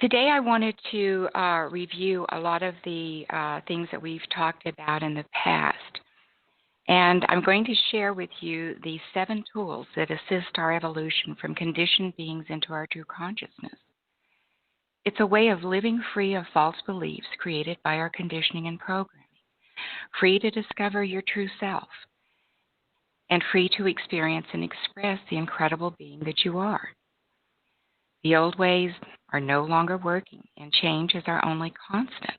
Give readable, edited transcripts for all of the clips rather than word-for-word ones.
Today I wanted to review a lot of the things that we've talked about in the past. And I'm going to share with you the 7 tools that assist our evolution from conditioned beings into our true consciousness. It's a way of living free of false beliefs created by our conditioning and programming, free to discover your true self, and free to experience and express the incredible being that you are. The old ways are no longer working, and change is our only constant.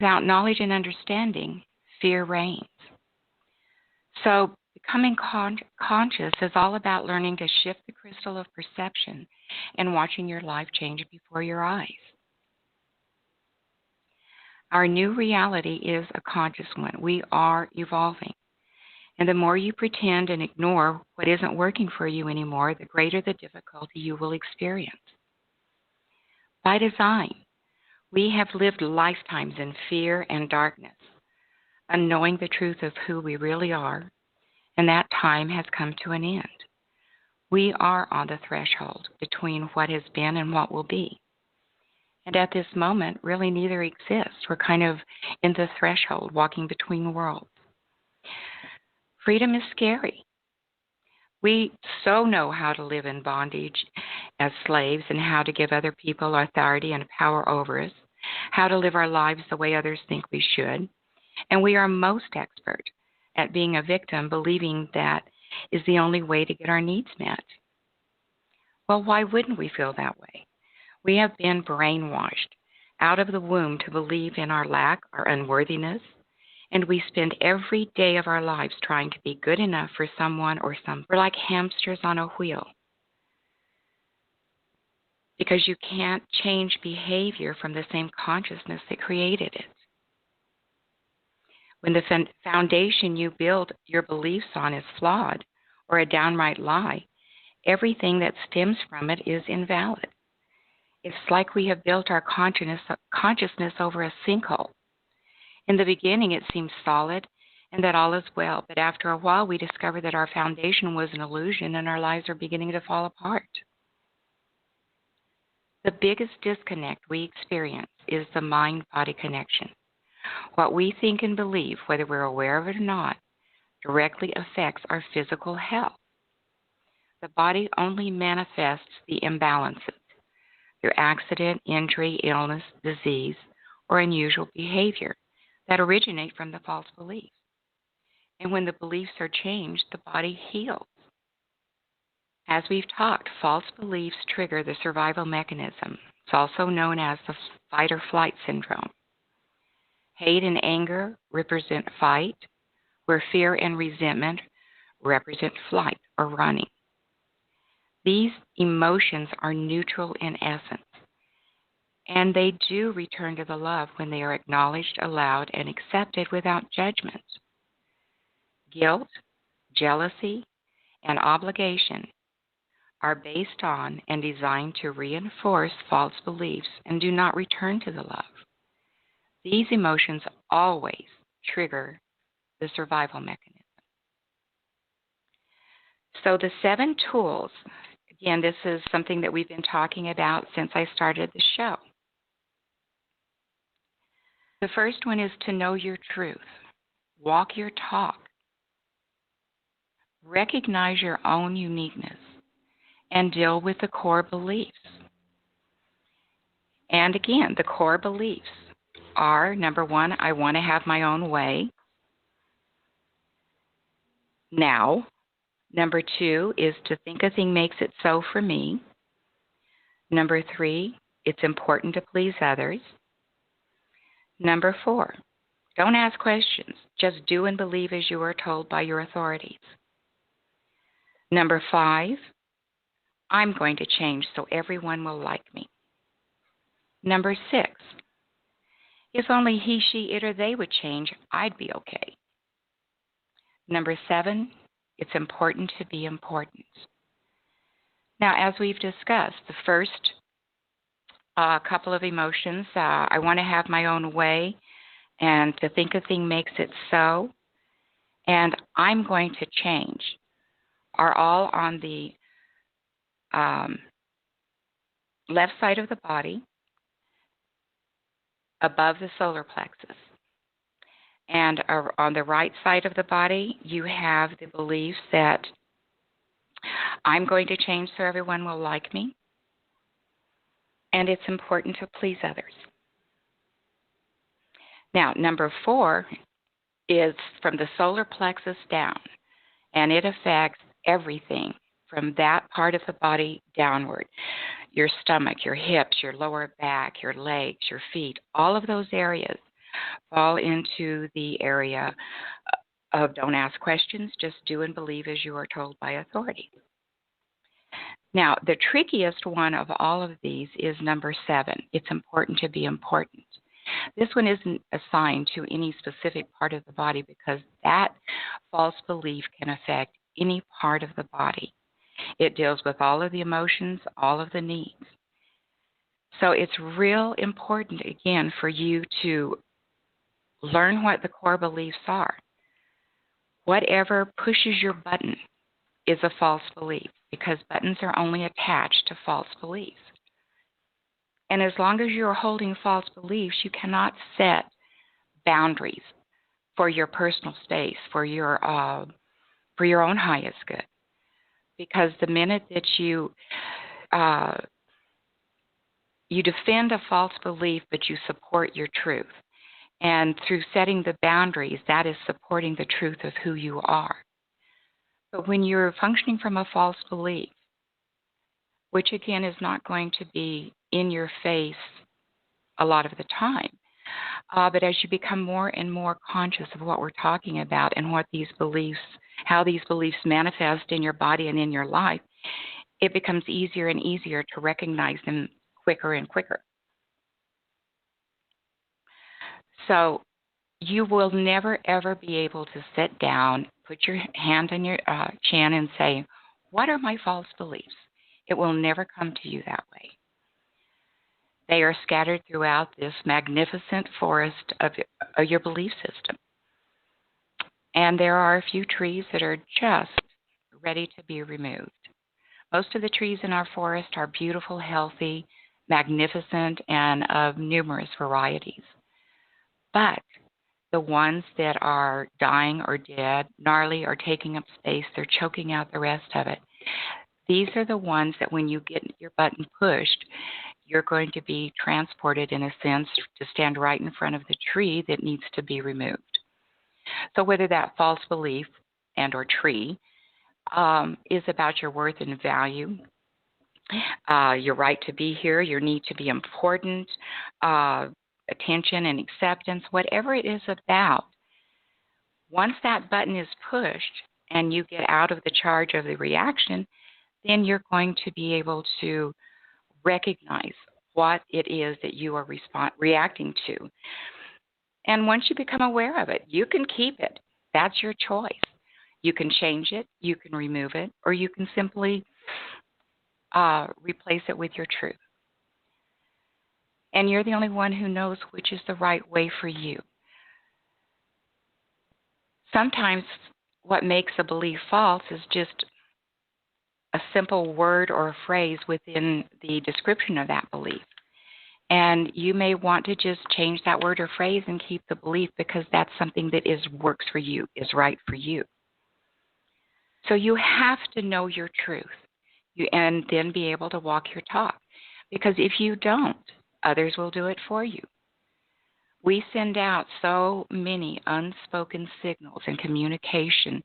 Without knowledge and understanding, fear reigns. So, becoming conscious is all about learning to shift the crystal of perception and watching your life change before your eyes. Our new reality is a conscious one. We are evolving. And the more you pretend and ignore what isn't working for you anymore, the greater the difficulty you will experience. By design, we have lived lifetimes in fear and darkness, unknowing the truth of who we really are, and that time has come to an end. We are on the threshold between what has been and what will be. And at this moment, really neither exists. We're kind of in the threshold, walking between worlds. Freedom is scary. We so know how to live in bondage as slaves and how to give other people authority and power over us, how to live our lives the way others think we should. And we are most expert at being a victim, believing that is the only way to get our needs met. Well, why wouldn't we feel that way? We have been brainwashed out of the womb to believe in our lack, our unworthiness, and we spend every day of our lives trying to be good enough for someone or something. We're like hamsters on a wheel because you can't change behavior from the same consciousness that created it. When the foundation you build your beliefs on is flawed or a downright lie, everything that stems from it is invalid. It's like we have built our consciousness over a sinkhole. In the beginning, it seems solid and that all is well, but after a while, we discover that our foundation was an illusion and our lives are beginning to fall apart. The biggest disconnect we experience is the mind-body connection. What we think and believe, whether we're aware of it or not, directly affects our physical health. The body only manifests the imbalances through accident, injury, illness, disease, or unusual behavior that originate from the false beliefs. And when the beliefs are changed, the body heals. As we've talked, false beliefs trigger the survival mechanism. It's also known as the fight or flight syndrome. Hate and anger represent fight, where fear and resentment represent flight or running. These emotions are neutral in essence, and they do return to the love when they are acknowledged, allowed, and accepted without judgment. Guilt, jealousy, and obligation are based on and designed to reinforce false beliefs and do not return to the love. These emotions always trigger the survival mechanism. So the 7 tools, again, this is something that we've been talking about since I started the show. The first one is to know your truth. Walk your talk. Recognize your own uniqueness and deal with the core beliefs. And again, the core beliefs are, number 1, I want to have my own way now. Number 2 is to think a thing makes it so for me. Number 3, it's important to please others. Number 4, don't ask questions. Just do and believe as you are told by your authorities. Number 5, I'm going to change so everyone will like me. Number 6, if only he, she, it, or they would change, I'd be okay. Number 7, it's important to be important. Now, as we've discussed, the first couple of emotions, I want to have my own way, and to think a thing makes it so, and I'm going to change, are all on the left side of the body, above the solar plexus. And on the right side of the body, you have the belief that I'm going to change so everyone will like me, and it's important to please others. Now, number 4 is from the solar plexus down, and it affects everything from that part of the body downward. Your stomach, your hips, your lower back, your legs, your feet, all of those areas fall into the area of don't ask questions, just do and believe as you are told by authority. Now, the trickiest one of all of these is number 7. It's important to be important. This one isn't assigned to any specific part of the body because that false belief can affect any part of the body. It deals with all of the emotions, all of the needs. So it's real important, again, for you to learn what the core beliefs are. Whatever pushes your button is a false belief because buttons are only attached to false beliefs. And as long as you're holding false beliefs, you cannot set boundaries for your personal space, for your own highest good. Because the minute that you defend a false belief, but you support your truth, and through setting the boundaries, that is supporting the truth of who you are. But when you're functioning from a false belief, which again is not going to be in your face a lot of the time, but as you become more and more conscious of what we're talking about and what these beliefs, how these beliefs manifest in your body and in your life, it becomes easier and easier to recognize them quicker and quicker. So you will never, ever be able to sit down, put your hand on your chin and say, what are my false beliefs? It will never come to you that way. They are scattered throughout this magnificent forest of your belief system. And there are a few trees that are just ready to be removed. Most of the trees in our forest are beautiful, healthy, magnificent, and of numerous varieties. But the ones that are dying or dead, gnarly or taking up space, they're choking out the rest of it. These are the ones that when you get your button pushed, you're going to be transported, in a sense, to stand right in front of the tree that needs to be removed. So whether that false belief and or tree is about your worth and value, your right to be here, your need to be important, attention and acceptance, whatever it is about, once that button is pushed and you get out of the charge of the reaction, then you're going to be able to recognize what it is that you are reacting to. And once you become aware of it, you can keep it. That's your choice. You can change it, you can remove it, or you can simply replace it with your truth. And you're the only one who knows which is the right way for you. Sometimes what makes a belief false is just a simple word or a phrase within the description of that belief. And you may want to just change that word or phrase and keep the belief because that's something that works for you, is right for you. So you have to know your truth and then be able to walk your talk. Because if you don't, others will do it for you. We send out so many unspoken signals and communication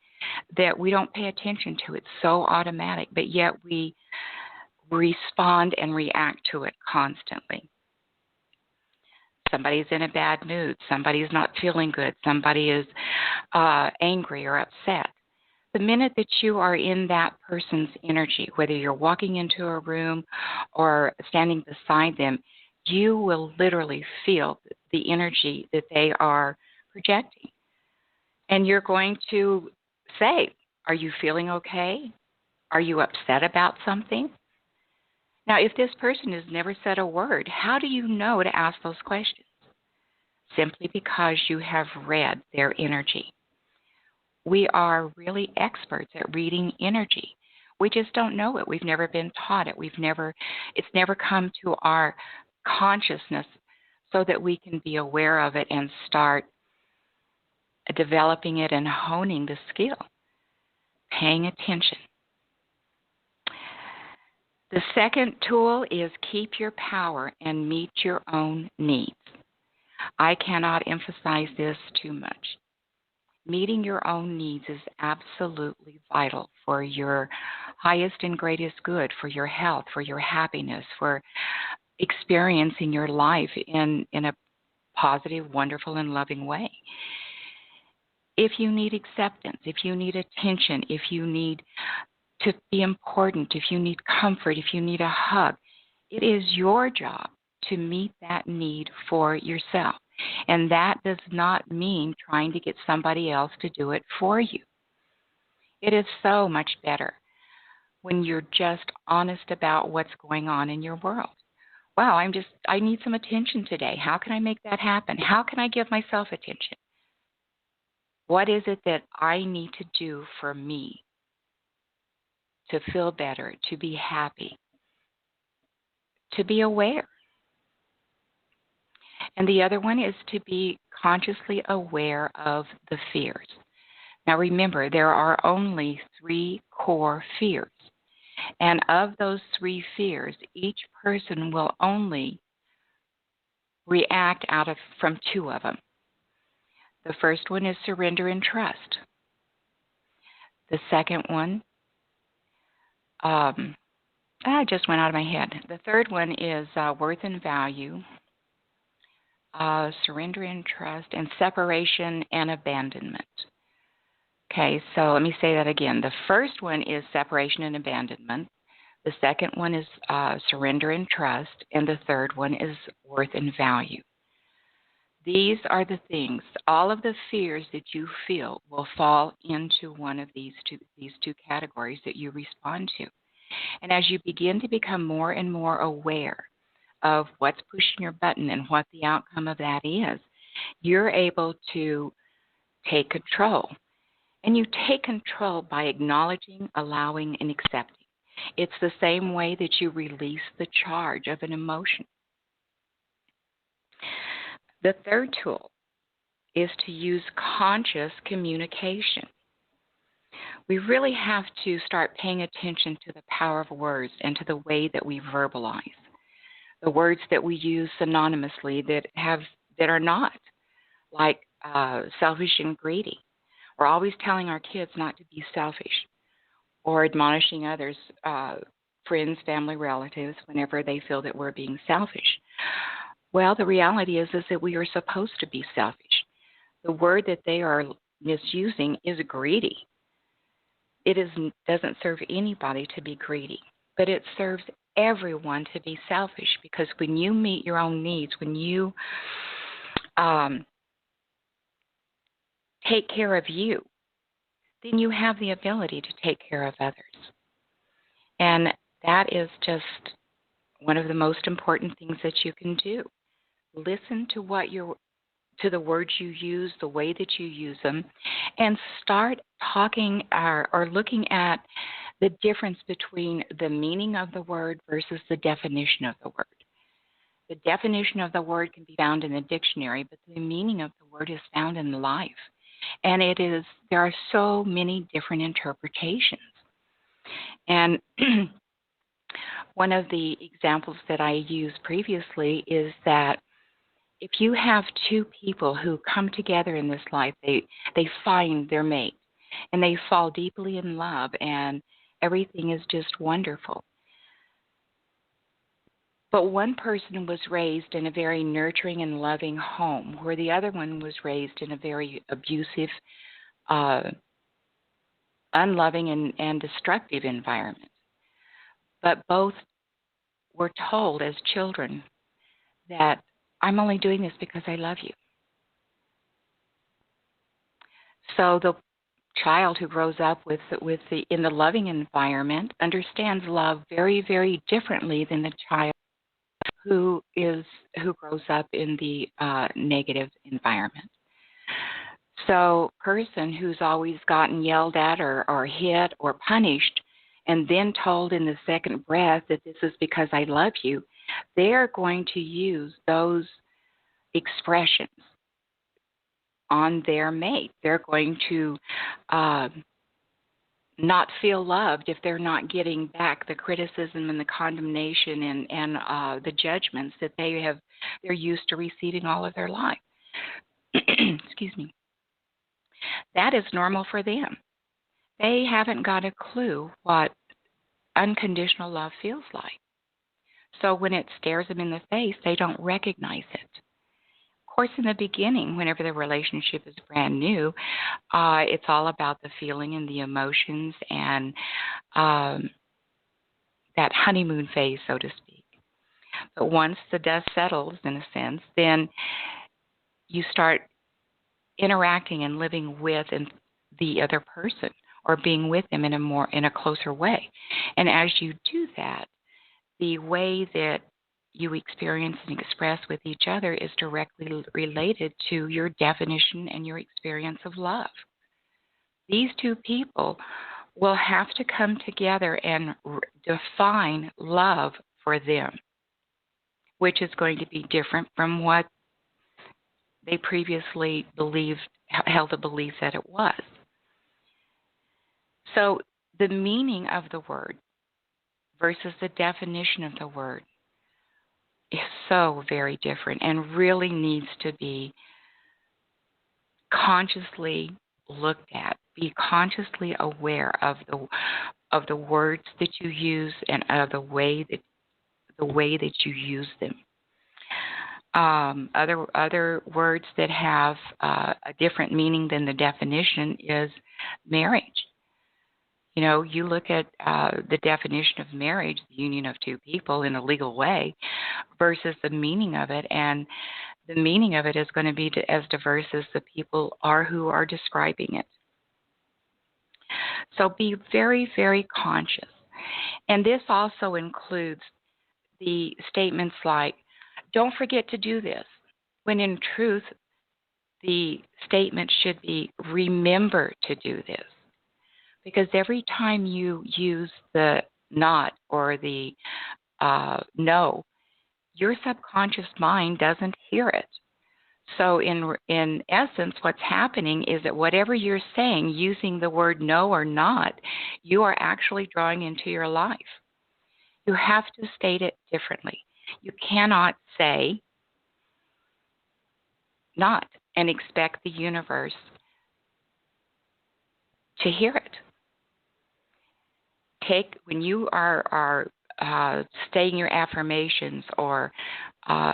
that we don't pay attention to. It's so automatic, but yet we respond and react to it constantly. Somebody's in a bad mood. Somebody's not feeling good. Somebody is angry or upset. The minute that you are in that person's energy, whether you're walking into a room or standing beside them, you will literally feel the energy that they are projecting. And you're going to say, are you feeling okay? Are you upset about something? Now, if this person has never said a word, how do you know to ask those questions? Simply because you have read their energy. We are really experts at reading energy. We just don't know it. We've never been taught it. It's never come to our consciousness so that we can be aware of it and start developing it and honing the skill, paying attention. The second tool is keep your power and meet your own needs. I cannot emphasize this too much. Meeting your own needs is absolutely vital for your highest and greatest good, for your health, for your happiness, for experiencing your life in a positive, wonderful, and loving way. If you need acceptance, if you need attention, if you need to be important, if you need comfort, if you need a hug, it is your job to meet that need for yourself. And that does not mean trying to get somebody else to do it for you. It is so much better when you're just honest about what's going on in your world. Wow, I need some attention today. How can I make that happen? How can I give myself attention? What is it that I need to do for me to feel better, to be happy, to be aware? And the other one is to be consciously aware of the fears. Now remember, there are only 3 core fears. And of those 3 fears, each person will only react from 2 of them. The first one is surrender and trust. The second one, I just went out of my head. The third one is worth and value, surrender and trust, and separation and abandonment. Okay, so let me say that again. The first one is separation and abandonment. The second one is surrender and trust. And the third one is worth and value. These are the things, all of the fears that you feel will fall into one of these two categories that you respond to. And as you begin to become more and more aware of what's pushing your button and what the outcome of that is, you're able to take control. And you take control by acknowledging, allowing, and accepting. It's the same way that you release the charge of an emotion. The third tool is to use conscious communication. We really have to start paying attention to the power of words and to the way that we verbalize. The words that we use synonymously that are not, like selfish and greedy. We're always telling our kids not to be selfish, or admonishing others, friends, family, relatives, whenever they feel that we're being selfish. Well, the reality is that we are supposed to be selfish. The word that they are misusing is greedy. It doesn't serve anybody to be greedy, but it serves everyone to be selfish, because when you meet your own needs, when you take care of you, then you have the ability to take care of others. And that is just one of the most important things that you can do. Listen to to the words you use, the way that you use them, and start talking or looking at the difference between the meaning of the word versus the definition of the word. The definition of the word can be found in the dictionary, but the meaning of the word is found in life. And there are so many different interpretations. And one of the examples that I used previously is that if you have 2 people who come together in this life, they find their mate, and they fall deeply in love, and everything is just wonderful. But one person was raised in a very nurturing and loving home, where the other one was raised in a very abusive, unloving, and destructive environment. But both were told as children that I'm only doing this because I love you. So the child who grows up in the loving environment understands love very, very differently than the child who grows up in the negative environment. So person who's always gotten yelled at or hit or punished and then told in the second breath that this is because I love you, they're going to use those expressions on their mate. They're going to not feel loved if they're not getting back the criticism and the condemnation and the judgments that they're used to receiving all of their life. Excuse me. That is normal for them. They haven't got a clue what unconditional love feels like. So when it stares them in the face, they don't recognize it. Of course, in the beginning, whenever the relationship is brand new, it's all about the feeling and the emotions and that honeymoon phase, so to speak. But once the dust settles, in a sense, then you start interacting and living with the other person, or being with them in a closer way. And as you do that, the way that you experience and express with each other is directly related to your definition and your experience of love. These two people will have to come together and define love for them, which is going to be different from what they previously held the belief that it was. So the meaning of the word versus the definition of the word is so very different and really needs to be consciously looked at. Be consciously aware of the words that you use and of the way that you use them. Other words that have a different meaning than the definition is marriage. You know, you look at the definition of marriage, the union of two people in a legal way, versus the meaning of it, and the meaning of it is going to be as diverse as the people are who are describing it. So be very, very conscious. And this also includes the statements like, don't forget to do this, when in truth, the statement should be, remember to do this. Because every time you use the not or the no, your subconscious mind doesn't hear it. So in essence, what's happening is that whatever you're saying, using the word no or not, you are actually drawing into your life. You have to state it differently. You cannot say not and expect the universe to hear it. When you are stating your affirmations or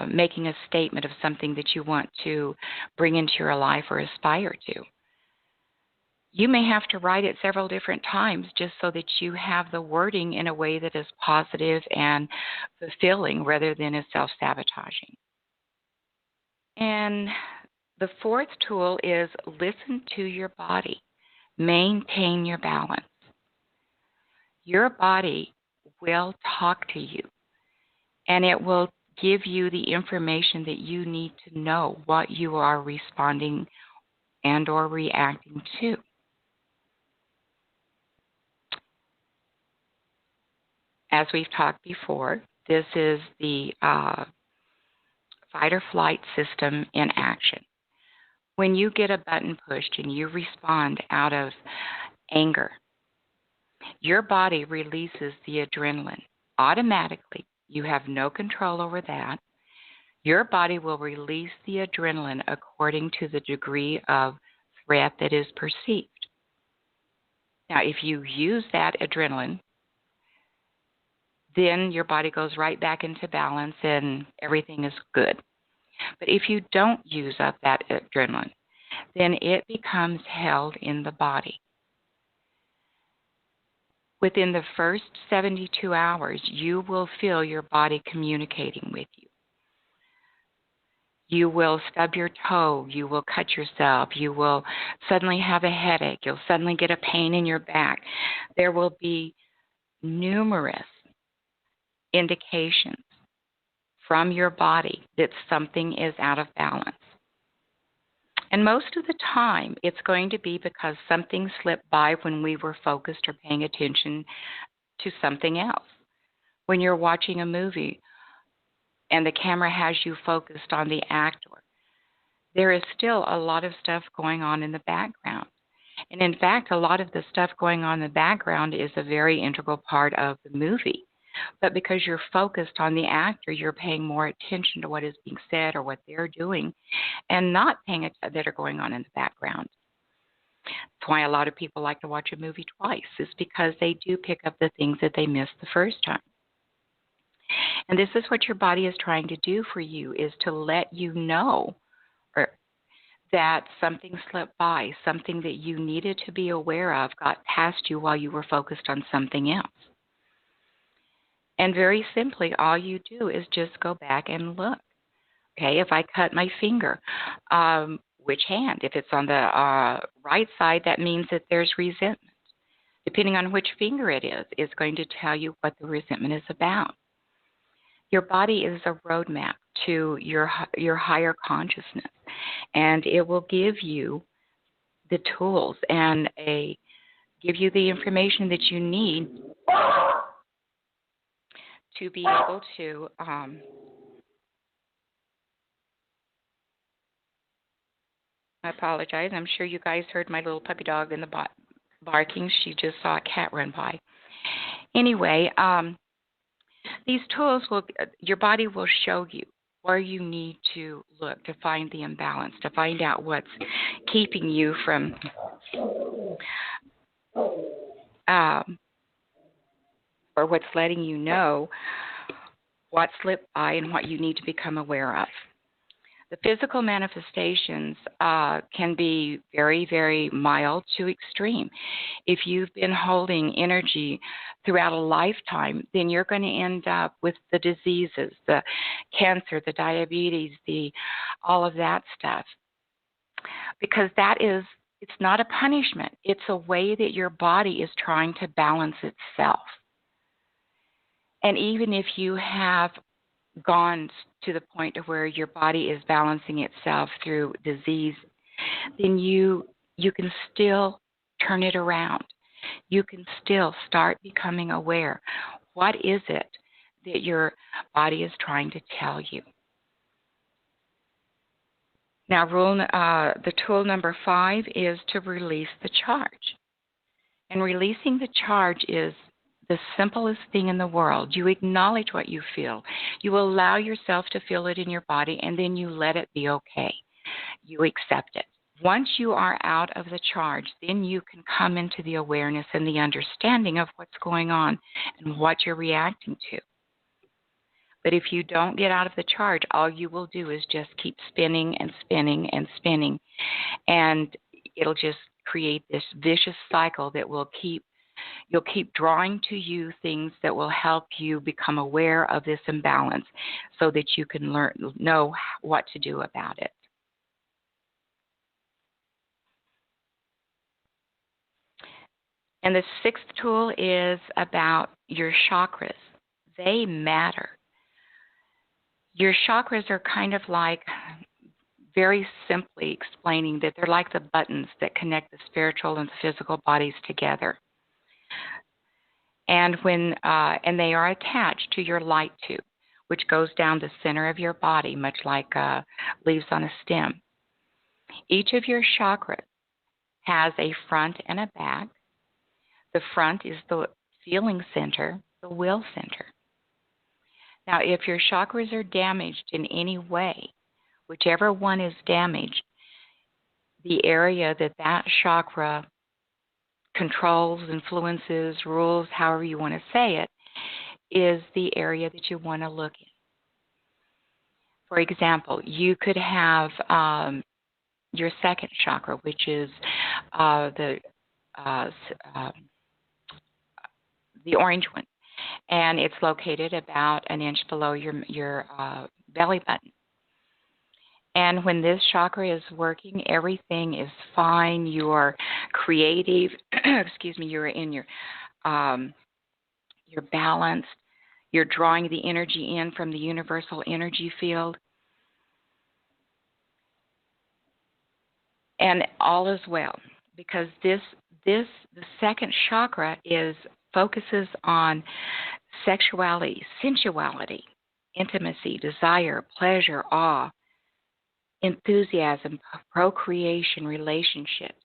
making a statement of something that you want to bring into your life or aspire to, you may have to write it several different times just so that you have the wording in a way that is positive and fulfilling rather than as self-sabotaging. And the fourth tool is listen to your body. Maintain your balance. Your body will talk to you, and it will give you the information that you need to know what you are responding and or reacting to. As we've talked before, this is the fight or flight system in action. When you get a button pushed and you respond out of anger, your body releases the adrenaline automatically. You have no control over that. Your body will release the adrenaline according to the degree of threat that is perceived. Now, if you use that adrenaline, then your body goes right back into balance and everything is good. But if you don't use up that adrenaline, then it becomes held in the body. Within the first 72 hours, you will feel your body communicating with you. You will stub your toe. You will cut yourself. You will suddenly have a headache. You'll suddenly get a pain in your back. There will be numerous indications from your body that something is out of balance. And most of the time, it's going to be because something slipped by when we were focused or paying attention to something else. When you're watching a movie and the camera has you focused on the actor, there is still a lot of stuff going on in the background. And in fact, a lot of the stuff going on in the background is a very integral part of the movie. But because you're focused on the actor, you're paying more attention to what is being said or what they're doing and not paying attention that are going on in the background. That's why a lot of people like to watch a movie twice, is because they do pick up the things that they missed the first time. And this is what your body is trying to do for you, is to let you know that something slipped by, something that you needed to be aware of got past you while you were focused on something else. And very simply, all you do is just go back and look. Okay, if I cut my finger, which hand? If it's on the right side, that means that there's resentment. Depending on which finger it is, it's going to tell you what the resentment is about. Your body is a roadmap to your higher consciousness, and it will give you the tools and give you the information that you need to be able to I apologize. I'm sure you guys heard my little puppy dog in the barking. She just saw a cat run by. Anyway, these tools your body will show you where you need to look to find the imbalance, to find out what's keeping you from or what's letting you know what slipped by and what you need to become aware of. The physical manifestations can be very, very mild to extreme. If you've been holding energy throughout a lifetime, then you're going to end up with the diseases, the cancer, the diabetes, all of that stuff. Because it's not a punishment. It's a way that your body is trying to balance itself. And even if you have gone to the point of where your body is balancing itself through disease, then you can still turn it around. You can still start becoming aware. What is it that your body is trying to tell you? Now, the tool number 5 is to release the charge. And releasing the charge is the simplest thing in the world. You acknowledge what you feel. You allow yourself to feel it in your body, and then you let it be okay. You accept it. Once you are out of the charge, then you can come into the awareness and the understanding of what's going on and what you're reacting to. But if you don't get out of the charge, all you will do is just keep spinning and spinning and spinning, and it'll just create this vicious cycle that you'll keep drawing to you things that will help you become aware of this imbalance so that you can know what to do about it. And the 6th tool is about your chakras. They matter. Your chakras are kind of like, very simply explaining, that they're like the buttons that connect the spiritual and the physical bodies together. And and they are attached to your light tube, which goes down the center of your body, much like leaves on a stem. Each of your chakras has a front and a back. The front is the feeling center, the will center. Now, if your chakras are damaged in any way, whichever one is damaged, the area that chakra controls, influences, rules, however you want to say it, is the area that you want to look in. For example, you could have your second chakra, which is the orange one, and it's located about an inch below your belly button. And when this chakra is working, everything is fine. You're creative. You're in you're balanced. You're drawing the energy in from the universal energy field. And all is well, because the second chakra is focuses on sexuality, sensuality, intimacy, desire, pleasure, awe, enthusiasm, procreation, relationships.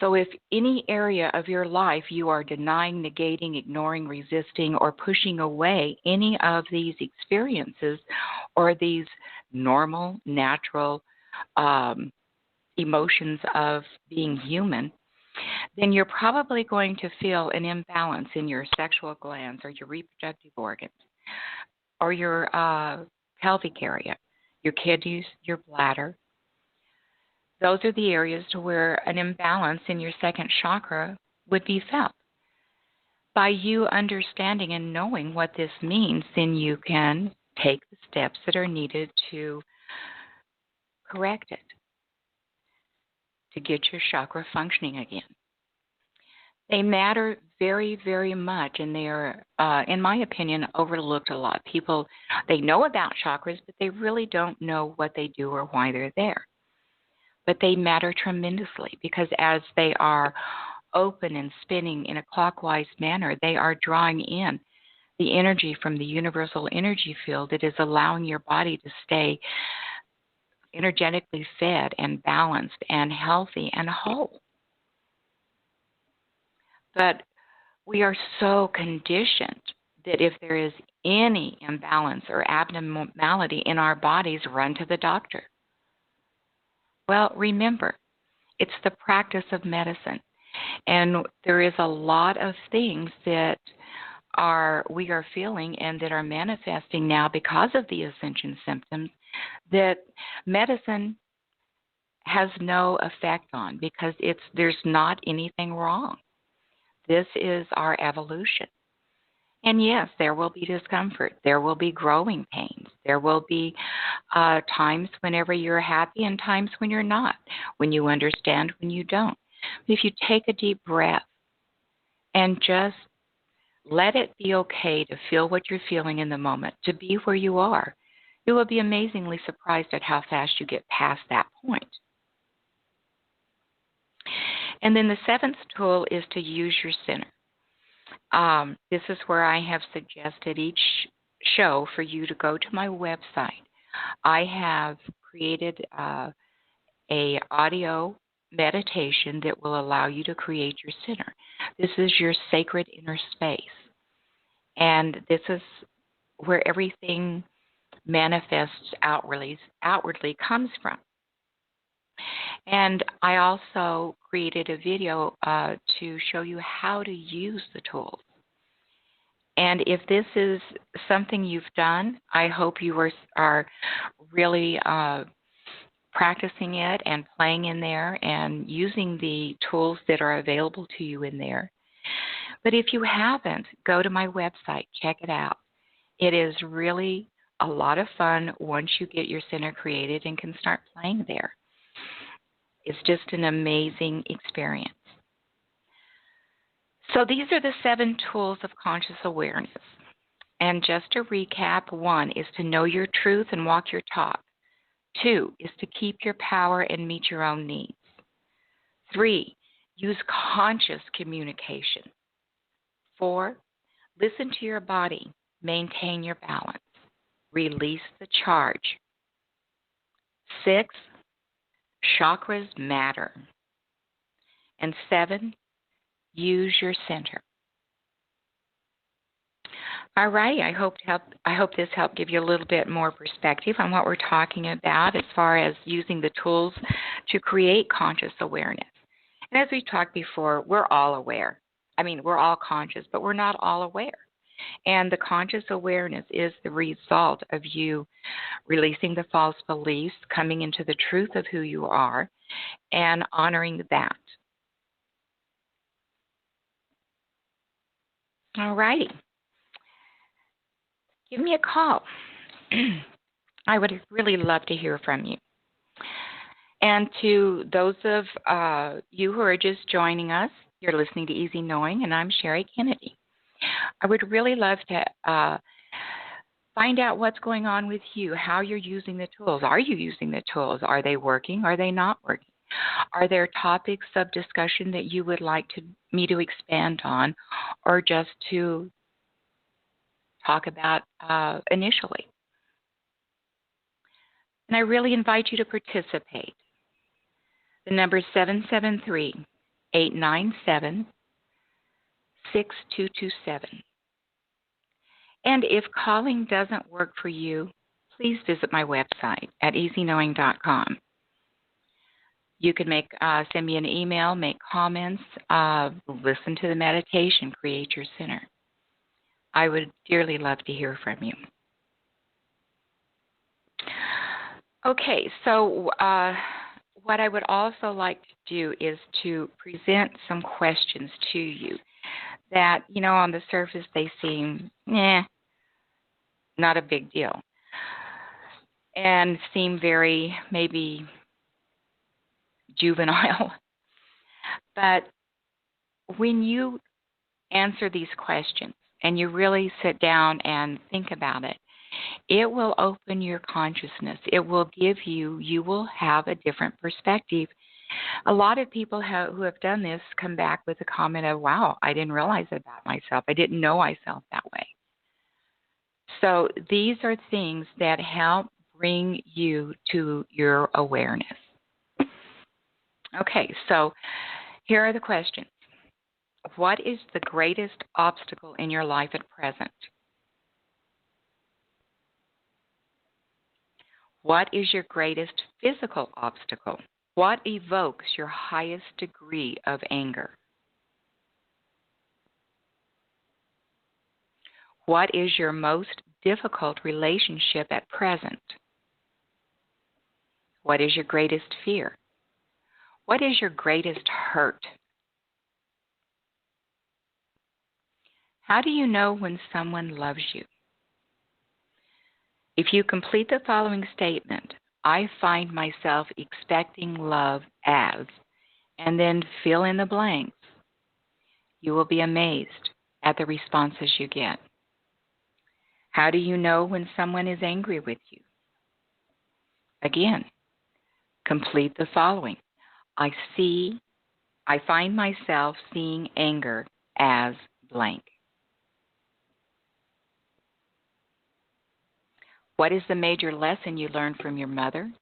So if any area of your life you are denying, negating, ignoring, resisting, or pushing away any of these experiences or these normal, natural emotions of being human, then you're probably going to feel an imbalance in your sexual glands or your reproductive organs or your pelvic area, your kidneys, your bladder. Those are the areas to where an imbalance in your second chakra would be felt. By you understanding and knowing what this means, then you can take the steps that are needed to correct it, to get your chakra functioning again. They matter very, very much, and they are, in my opinion, overlooked a lot. People, they know about chakras, but they really don't know what they do or why they're there. But they matter tremendously because as they are open and spinning in a clockwise manner, they are drawing in the energy from the universal energy field that is allowing your body to stay energetically fed and balanced and healthy and whole. But we are so conditioned that if there is any imbalance or abnormality in our bodies, run to the doctor. Well, remember, it's the practice of medicine. And there is a lot of things that we are feeling and that are manifesting now because of the ascension symptoms that medicine has no effect on because there's not anything wrong. This is our evolution. And yes, there will be discomfort. There will be growing pains. There will be times whenever you're happy and times when you're not, when you understand, when you don't. But if you take a deep breath and just let it be okay to feel what you're feeling in the moment, to be where you are, you will be amazingly surprised at how fast you get past that point. And then the seventh tool is to use your center. This is where I have suggested each show for you to go to my website. I have created a audio meditation that will allow you to create your center. This is your sacred inner space. And this is where everything manifests outwardly comes from. And I also created a video to show you how to use the tools. And if this is something you've done, I hope you are really practicing it and playing in there and using the tools that are available to you in there. But if you haven't, go to my website, check it out. It is really a lot of fun once you get your center created and can start playing there. It's just an amazing experience. So these are the 7 tools of conscious awareness. And just to recap, 1 is to know your truth and walk your talk. 2 is to keep your power and meet your own needs. 3, use conscious communication. 4, listen to your body, maintain your balance, release the charge. 6, chakras matter. And 7, use your center. All right, I hope this helped give you a little bit more perspective on what we're talking about as far as using the tools to create conscious awareness. And as we talked before, we're all aware. I mean, we're all conscious, but we're not all aware. And the conscious awareness is the result of you releasing the false beliefs, coming into the truth of who you are, and honoring that. All righty. Give me a call. I would really love to hear from you. And to those of you who are just joining us, you're listening to Easy Knowing, and I'm Sherie Kennedy. I would really love to find out what's going on with you, how you're using the tools. Are you using the tools? Are they working? Are they not working? Are there topics of discussion that you would like me to expand on, or just to talk about initially? And I really invite you to participate. The number is 773-897-6227. And if calling doesn't work for you, please visit my website at easyknowing.com. You can send me an email, make comments, listen to the meditation, create your center. I would dearly love to hear from you. Okay, so what I would also like to do is to present some questions to you that, on the surface they seem, not a big deal, and seem very, maybe, juvenile. But when you answer these questions and you really sit down and think about it, it will open your consciousness. It will give you will have a different perspective. A lot of people who have done this come back with a comment of, wow, I didn't realize it about myself. I didn't know I felt that way. So these are things that help bring you to your awareness. Okay, so here are the questions. What is the greatest obstacle in your life at present? What is your greatest physical obstacle? What evokes your highest degree of anger? What is your most difficult relationship at present? What is your greatest fear? What is your greatest hurt? How do you know when someone loves you? If you complete the following statement, I find myself expecting love as, and then fill in the blanks, you will be amazed at the responses you get. How do you know when someone is angry with you? Again, complete the following. I find myself seeing anger as blank. What is the major lesson you learned from your mother?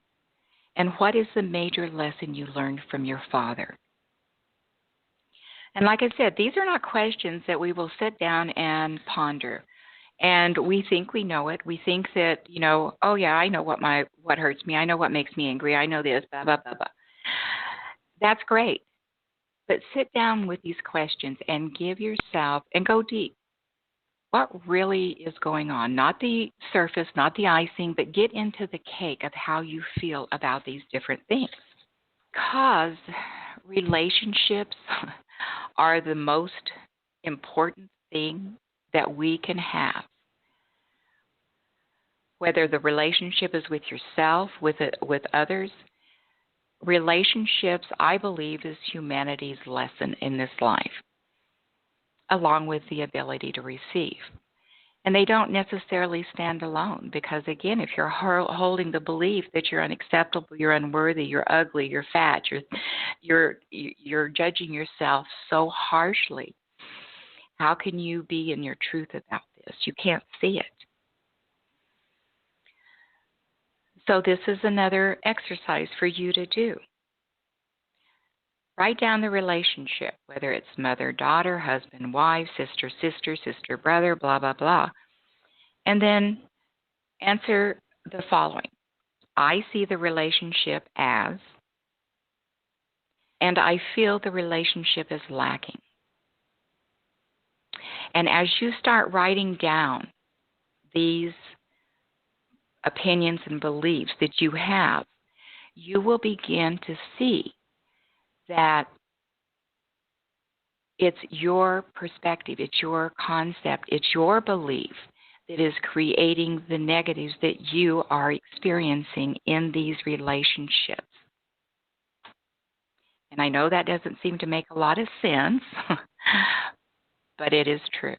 And what is the major lesson you learned from your father? And like I said, these are not questions that we will sit down and ponder. And we think we know it. We think that, oh yeah, I know what hurts me. I know what makes me angry. I know this, blah, blah, blah, blah. That's great. But sit down with these questions and give yourself, and go deep. What really is going on? Not the surface, not the icing, but get into the cake of how you feel about these different things. Because relationships are the most important thing that we can have. Whether the relationship is with yourself, with others, relationships, I believe, is humanity's lesson in this life, along with the ability to receive. And they don't necessarily stand alone, because, again, if you're holding the belief that you're unacceptable, you're unworthy, you're ugly, you're fat, you're judging yourself so harshly, how can you be in your truth about this? You can't see it. So this is another exercise for you to do. Write down the relationship, whether it's mother, daughter, husband, wife, sister, brother, blah, blah, blah. And then answer the following. I see the relationship as, and I feel the relationship is lacking. And as you start writing down these opinions and beliefs that you have, you will begin to see that it's your perspective, it's your concept, it's your belief that is creating the negatives that you are experiencing in these relationships. And I know that doesn't seem to make a lot of sense, but it is true.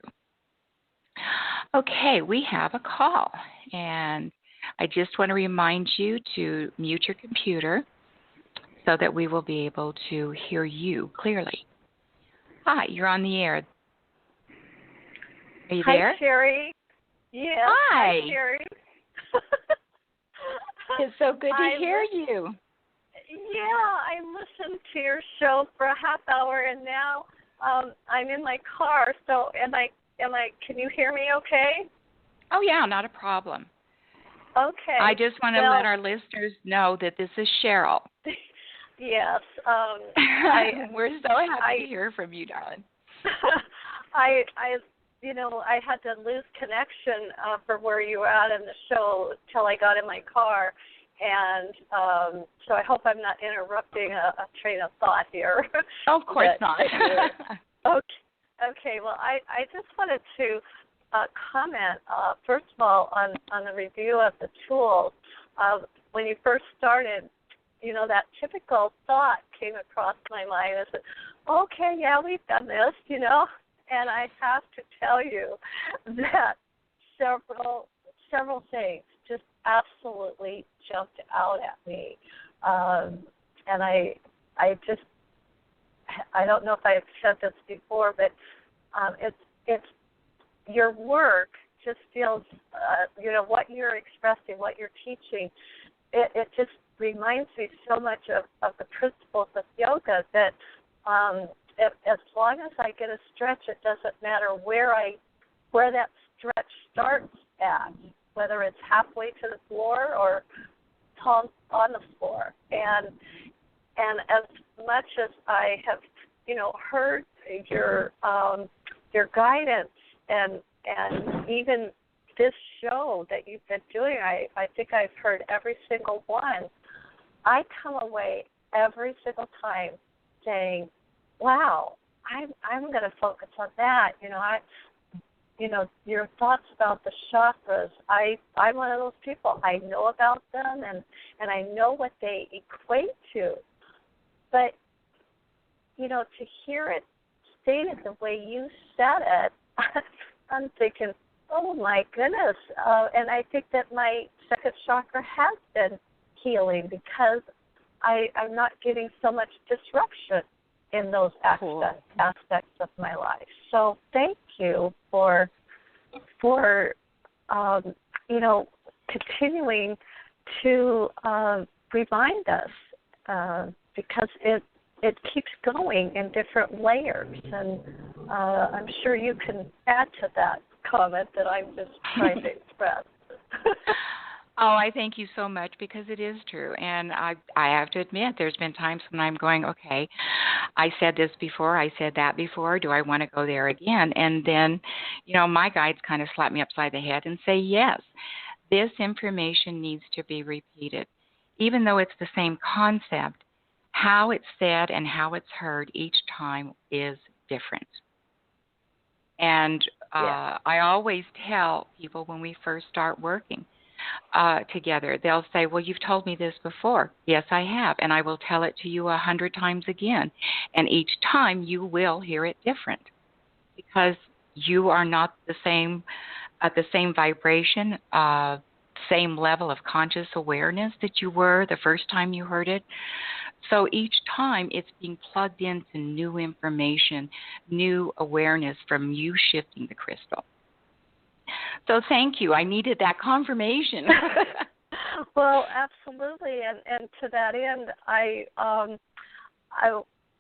Okay, we have a call, and I just want to remind you to mute your computer so that we will be able to hear you clearly. Hi, you're on the air. Are you there? Hi, Sherie. Yes. Hi. Sherie. It's so good to hear you. Yeah, I listened to your show for a half hour, and now I'm in my car. So, can you hear me okay? Oh, yeah, not a problem. Okay. I just want to let our listeners know that this is Cheryl. Yes. We're so happy to hear from you, darling. I had to lose connection for where you were at in the show till I got in my car, and so I hope I'm not interrupting a train of thought here. Of course not. Okay. Well, I just wanted to comment first of all on the review of the tools. When you first started, that typical thought came across my mind. I said, okay, yeah, we've done this, and I have to tell you that several things just absolutely jumped out at me, and I don't know if I've said this before, but it's your work just feels, what you're expressing, what you're teaching. It just reminds me so much of the principles of yoga that as long as I get a stretch, it doesn't matter where that stretch starts at, whether it's halfway to the floor or palms on the floor. And as much as I have, heard your guidance and even this show that you've been doing, I think I've heard every single one. I come away every single time saying, wow, I'm going to focus on that. Your thoughts about the chakras, I'm one of those people. I know about them and I know what they equate to. But, to hear it stated the way you said it, I'm thinking, oh my goodness. And I think that my second chakra has been healing because I'm not getting so much disruption in those aspects of my life. So thank you for continuing to remind us because it keeps going in different layers, and I'm sure you can add to that comment that I'm just trying to express. Oh, I thank you so much because it is true. And I have to admit, there's been times when I'm going, okay, I said this before, I said that before, do I want to go there again? And then, my guides kind of slap me upside the head and say, yes, this information needs to be repeated. Even though it's the same concept, how it's said and how it's heard each time is different. And I always tell people when we first start working together, they'll say, well, you've told me this before. Yes, I have. And I will tell it to you 100 times again. And each time you will hear it different because you are not the same at the same vibration, same level of conscious awareness that you were the first time you heard it. So each time it's being plugged into new information, new awareness from you shifting the crystal. So thank you. I needed that confirmation. Well, absolutely. And to that end, I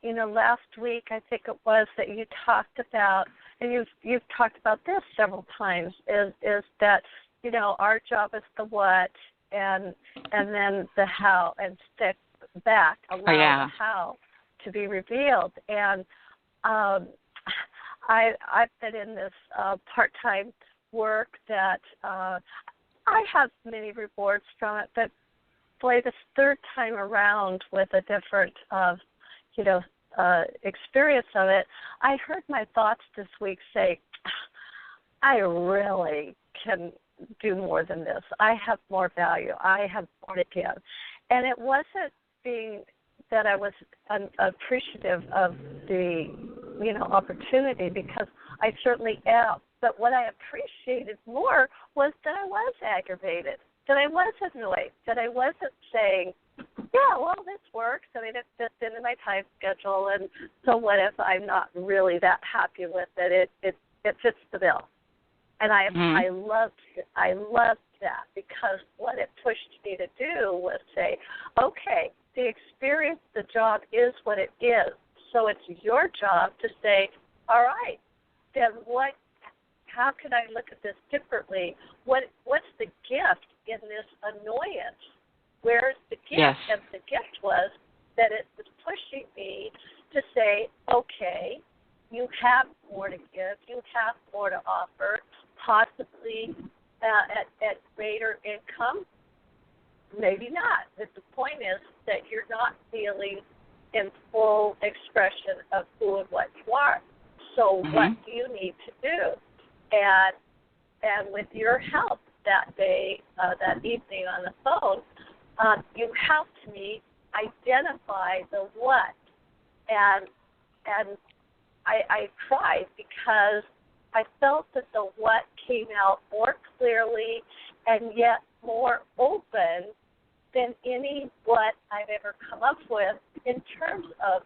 last week I think it was that you talked about, and you've talked about this several times, is that our job is the what, and then the how, and stick back, allow the how to be revealed. And I've been in this part-time work that I have many rewards from it, but boy, this third time around with a different experience of it, I heard my thoughts this week say, I really can do more than this. I have more value. I have more to give. And it wasn't being that I was appreciative of the, opportunity, because I certainly am. But what I appreciated more was that I was aggravated, that I was annoyed, that I wasn't saying, yeah, well, this works. I mean, it fits into my time schedule, and so what if I'm not really that happy with it? It fits the bill, and I loved that, because what it pushed me to do was say, okay, the experience, the job is what it is, so it's your job to say, all right, then what? How can I look at this differently? What's the gift in this annoyance? Where's the gift? Yes. And the gift was that it was pushing me to say, okay, you have more to give, you have more to offer, possibly at greater income, maybe not. But the point is that you're not feeling in full expression of who and what you are. So what do you need to do? And with your help that day, that evening on the phone, you helped me identify the what. And I cried because I felt that the what came out more clearly and yet more open than any what I've ever come up with in terms of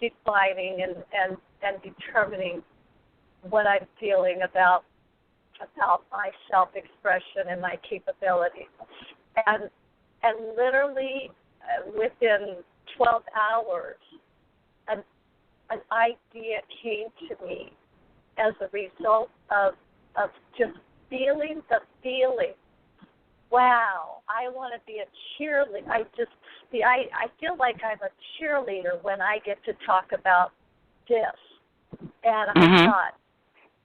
defining and determining what I'm feeling about my self-expression and my capabilities. And literally within 12 hours, an idea came to me as a result of just feeling the feeling. Wow, I want to be a cheerleader. I feel like I'm a cheerleader when I get to talk about this. And I thought,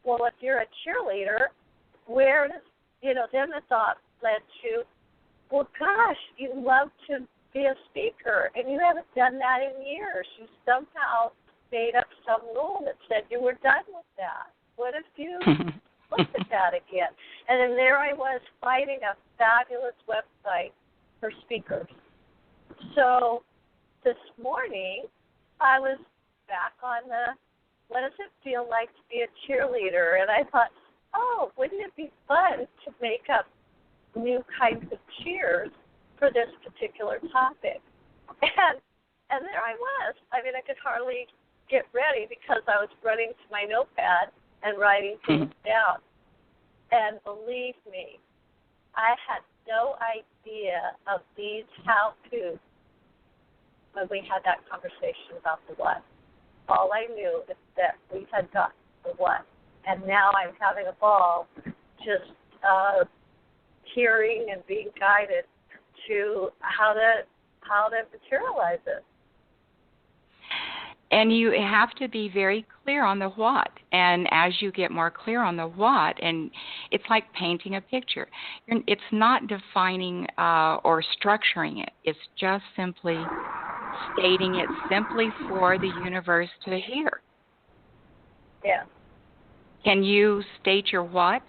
well, if you're a cheerleader, where does, then the thought led to, well, gosh, you love to be a speaker, and you haven't done that in years. You somehow made up some rule that said you were done with that. What if you looked at that again? And then there I was finding a fabulous website for speakers. So this morning I was back on the what does it feel like to be a cheerleader? And I thought, oh, wouldn't it be fun to make up new kinds of cheers for this particular topic? And there I was. I mean, I could hardly get ready because I was running to my notepad and writing things down. And believe me, I had no idea of these how-tos when we had that conversation about the what. All I knew is that we had got the what. And now I'm having a ball just hearing and being guided to how to materialize it. And you have to be very clear on the what. And as you get more clear on the what, and it's like painting a picture. It's not defining or structuring it. It's just simply stating it simply for the universe to hear. Yeah. Can you state your what?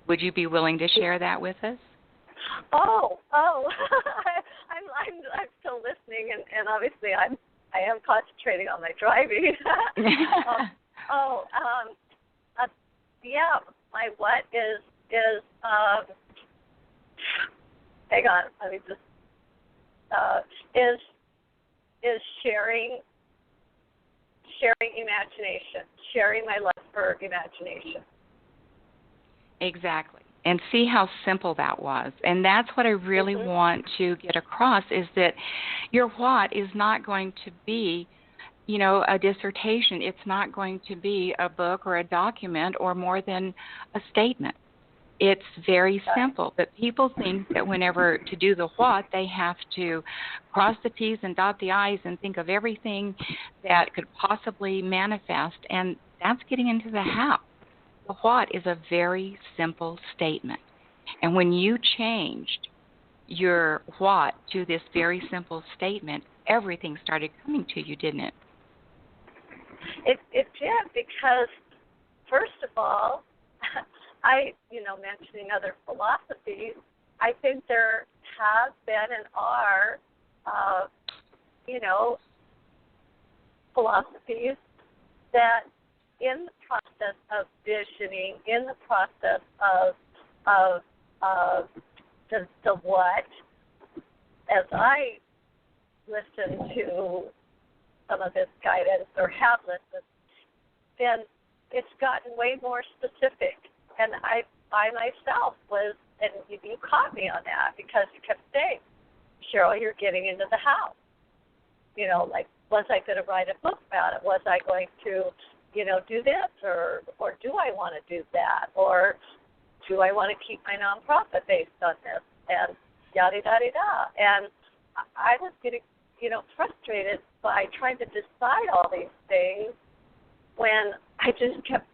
Would you be willing to share that with us? Oh, I'm still listening, and obviously I am concentrating on my driving. Yeah, my what is hang on, let me just is sharing imagination, sharing my love for imagination. Exactly. And see how simple that was. And that's what I really want to get across, is that your what is not going to be, a dissertation. It's not going to be a book or a document or more than a statement. It's very simple. But people think that whenever to do the what, they have to cross the T's and dot the I's and think of everything that could possibly manifest. And that's getting into the how. The what is a very simple statement. And when you changed your what to this very simple statement, everything started coming to you, didn't it? It did, because first of all, mentioning other philosophies, I think there have been and are, philosophies that in the process of visioning, in the process of the what. As I listen to some of this guidance or have listened, then it's gotten way more specific. And I myself was, and you caught me on that because you kept saying, Cheryl, you're getting into the house. You know, like, was I going to write a book about it? Was I going to, do this? Or do I want to do that? Or do I want to keep my nonprofit based on this? And yada-da-da-da. And I was getting, frustrated by trying to decide all these things when I just kept,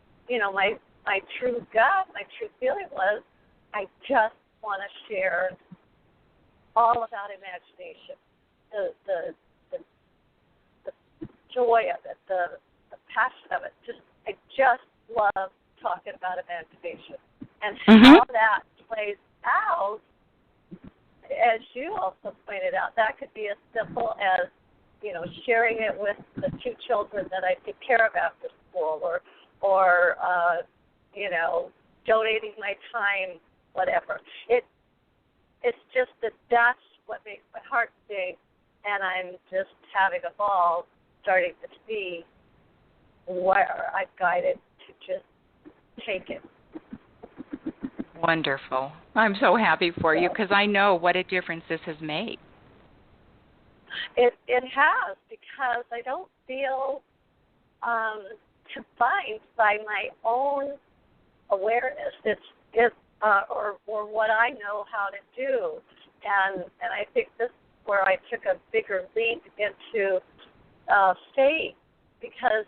my true gut, my true feeling was I just want to share all about imagination, the joy of it, the passion of it. I just love talking about imagination and how that plays out. As you also pointed out, that could be as simple as, sharing it with the 2 children that I take care of after school, or donating my time, whatever. It's just that's what makes my heart sing, and I'm just having a ball starting to see where I've guided to just take it. Wonderful. I'm so happy for you because I know what a difference this has made. It has, because I don't feel confined by my own awareness. It's or what I know how to do, and I think this is where I took a bigger leap into faith, because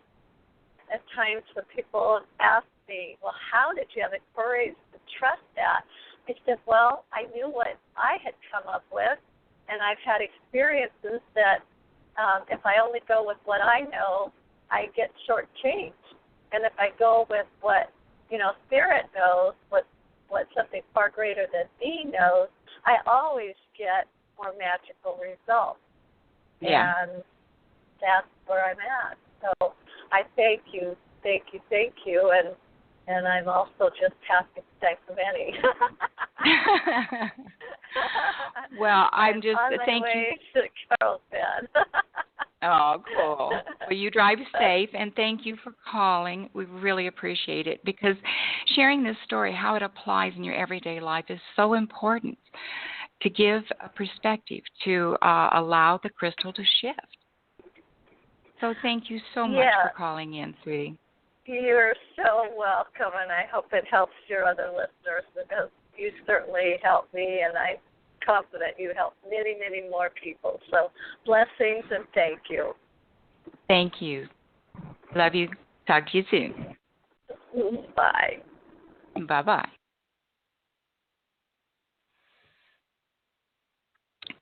at times when people ask me, well, how did you have the courage to trust that? I said, well, I knew what I had come up with, and I've had experiences that if I only go with what I know, I get shortchanged. And if I go with what, Spirit knows, what something far greater than me knows, I always get more magical results. Yeah. And that's where I'm at. So I thank you, and I'm also just happy to thank so many. Well, I'm just on my thank way you. to Carlsbad. Oh, cool. Well, you drive safe, and thank you for calling. We really appreciate it, because sharing this story, how it applies in your everyday life, is so important to give a perspective, to allow the crystal to shift. So thank you so much for calling in, sweetie. You're so welcome, and I hope it helps your other listeners, because you certainly helped me, and I'm confident you help many, many more people. So blessings and thank you. Thank you. Love you. Talk to you soon. Bye. Bye-bye.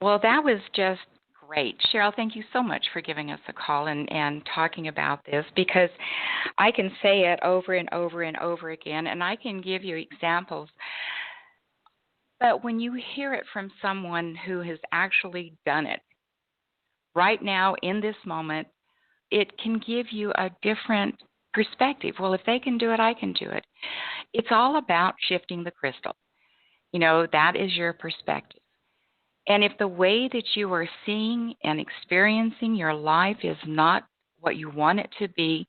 Well, that was just great. Cheryl, thank you so much for giving us a call and talking about this, because I can say it over and over and over again, and I can give you examples. But when you hear it from someone who has actually done it, right now in this moment, it can give you a different perspective. Well, if they can do it, I can do it. It's all about shifting the crystal. That is your perspective. And if the way that you are seeing and experiencing your life is not what you want it to be,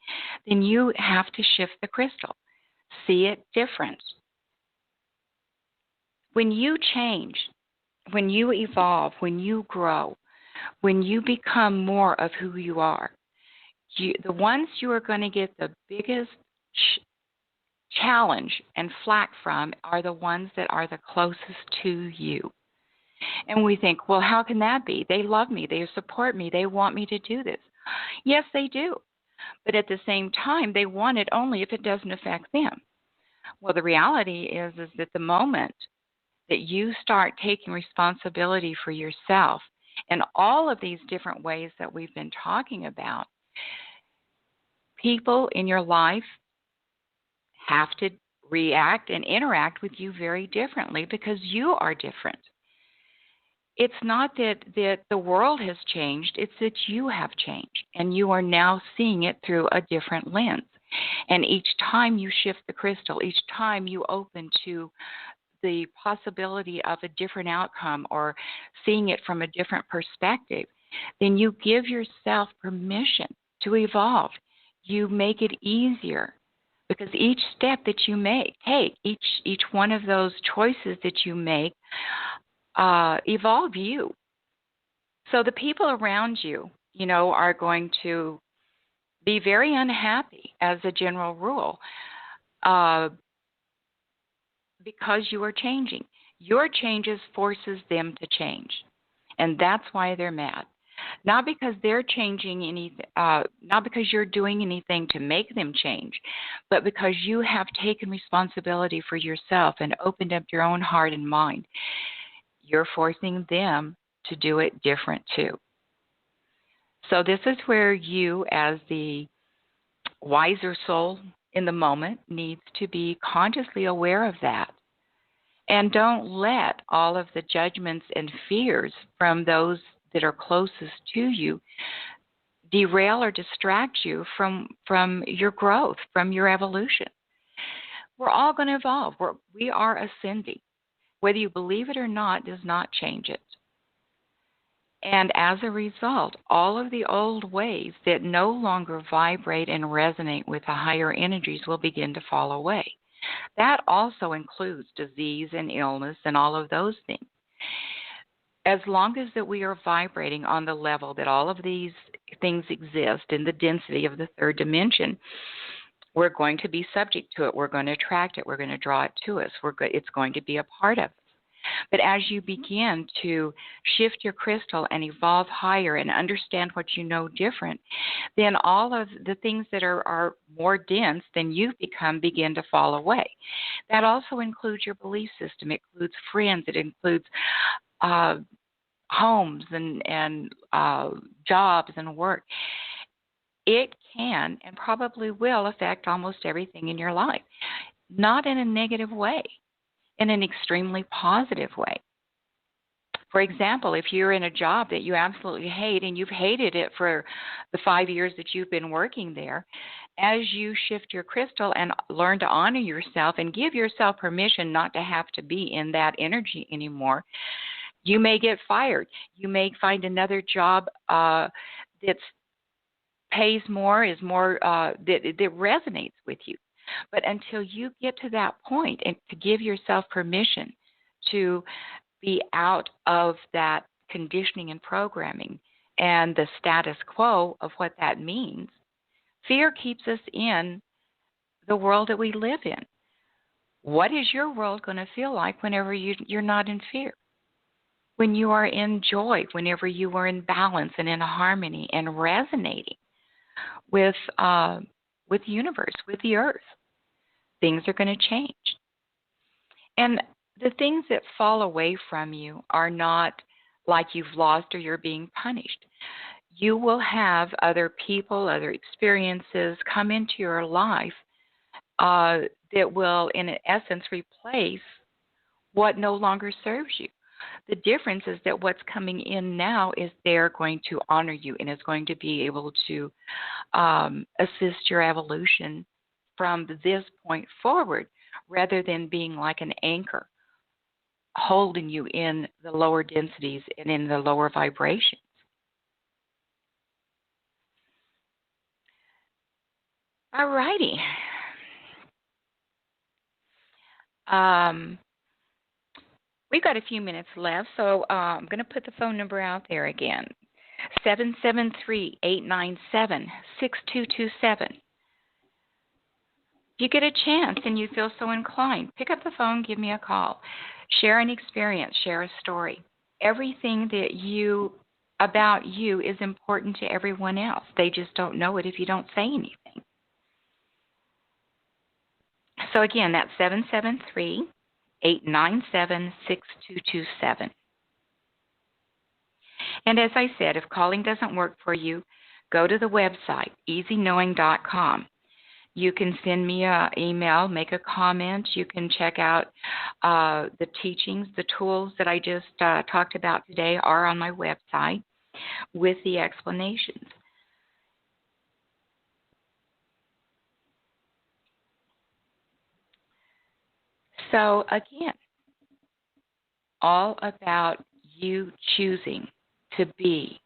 then you have to shift the crystal. See it different. When you change, when you evolve, when you grow, when you become more of who you are, the ones you are going to get the biggest challenge and flack from are the ones that are the closest to you. And we think, well, how can that be? They love me. They support me. They want me to do this. Yes, they do. But at the same time, they want it only if it doesn't affect them. Well, the reality is that the moment that you start taking responsibility for yourself in all of these different ways that we've been talking about, people in your life have to react and interact with you very differently, because you are different. It's not that the world has changed, it's that you have changed, and you are now seeing it through a different lens. And each time you shift the crystal, each time you open to the possibility of a different outcome or seeing it from a different perspective, then you give yourself permission to evolve. You make it easier because each step that you take, each one of those choices that you make, evolve you. So the people around you, are going to be very unhappy as a general rule, uh, because you are changing. Your changes forces them to change, and that's why they're mad. Not because they're changing not because you're doing anything to make them change, but because you have taken responsibility for yourself and opened up your own heart and mind. You're forcing them to do it different too. So this is where you, as the wiser soul in the moment, needs to be consciously aware of that. And don't let all of the judgments and fears from those that are closest to you derail or distract you from your growth, from your evolution. We're all going to evolve. We are ascending. Whether you believe it or not does not change it. And as a result, all of the old ways that no longer vibrate and resonate with the higher energies will begin to fall away. That also includes disease and illness and all of those things. As long as that we are vibrating on the level that all of these things exist in the density of the third dimension, we're going to be subject to it. We're going to attract it. We're going to draw it to us. It's going to be a part of us. But as you begin to shift your crystal and evolve higher and understand what you know different, then all of the things that are more dense than you've become begin to fall away. That also includes your belief system. It includes friends. It includes homes and jobs and work. It can and probably will affect almost everything in your life, not in a negative way, in an extremely positive way. For example, if you're in a job that you absolutely hate and you've hated it for the 5 years that you've been working there, as you shift your crystal and learn to honor yourself and give yourself permission not to have to be in that energy anymore, you may get fired. You may find another job that pays more, is more that resonates with you. But until you get to that point and to give yourself permission to be out of that conditioning and programming and the status quo of what that means, fear keeps us in the world that we live in. What is your world going to feel like whenever you're not in fear? When you are in joy, whenever you are in balance and in harmony and resonating with the universe, with the earth, things are going to change. And the things that fall away from you are not like you've lost or you're being punished. You will have other people, other experiences come into your life that will, in essence, replace what no longer serves you. The difference is that what's coming in now is they're going to honor you and is going to be able to assist your evolution from this point forward, rather than being like an anchor holding you in the lower densities and in the lower vibrations. All righty. We've got a few minutes left, so I'm going to put the phone number out there again, 773-897-6227. If you get a chance and you feel so inclined, pick up the phone, give me a call. Share an experience, share a story. Everything about you is important to everyone else. They just don't know it if you don't say anything. So again, that's 773-897-6227. And as I said, if calling doesn't work for you, go to the website, easyknowing.com. You can send me an email, make a comment. You can check out the teachings. The tools that I just talked about today are on my website with the explanations. So again, all about you choosing to be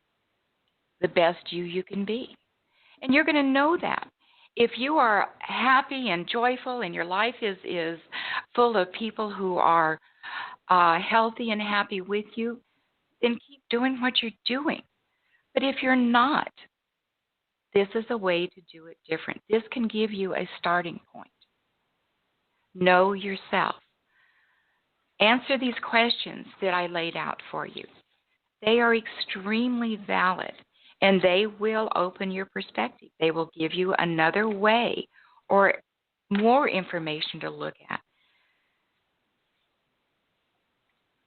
the best you can be. And you're going to know that. If you are happy and joyful and your life is full of people who are healthy and happy with you, then keep doing what you're doing. But if you're not, this is a way to do it different. This can give you a starting point. Know yourself. Answer these questions that I laid out for you. They are extremely valid, and they will open your perspective. They will give you another way or more information to look at.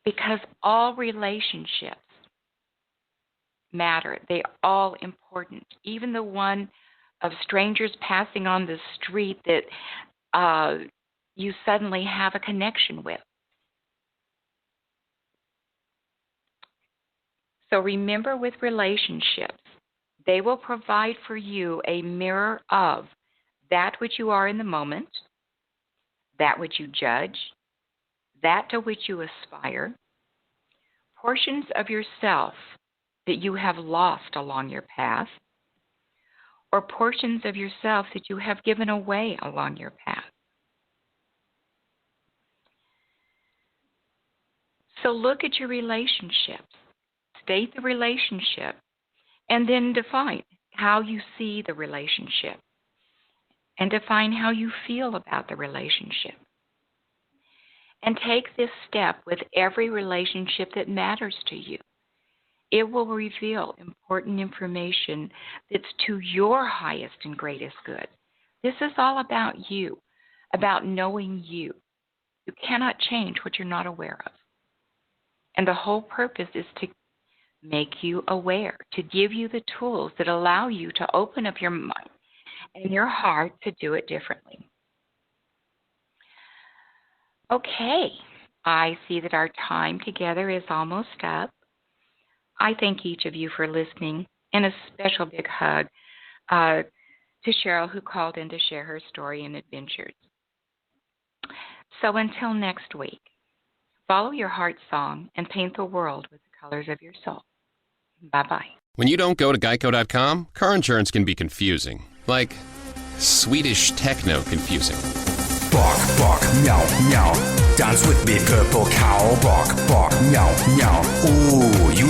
Because all relationships matter. They are all important. Even the one of strangers passing on the street that you suddenly have a connection with. So remember, with relationships, they will provide for you a mirror of that which you are in the moment, that which you judge, that to which you aspire, portions of yourself that you have lost along your path, or portions of yourself that you have given away along your path. So look at your relationships, state the relationship, and then define how you see the relationship, and define how you feel about the relationship. And take this step with every relationship that matters to you. It will reveal important information that's to your highest and greatest good. This is all about you, about knowing you. You cannot change what you're not aware of. And the whole purpose is to make you aware, to give you the tools that allow you to open up your mind and your heart to do it differently. Okay, I see that our time together is almost up. I thank each of you for listening, and a special big hug to Cheryl, who called in to share her story and adventures. So until next week, follow your heart song and paint the world with the colors of your soul. Bye-bye. When you don't go to Geico.com, car insurance can be confusing. Like Swedish techno confusing. Bark, bark, meow, meow. Dance with me, purple cow. Bark, bark, meow, meow. Ooh, you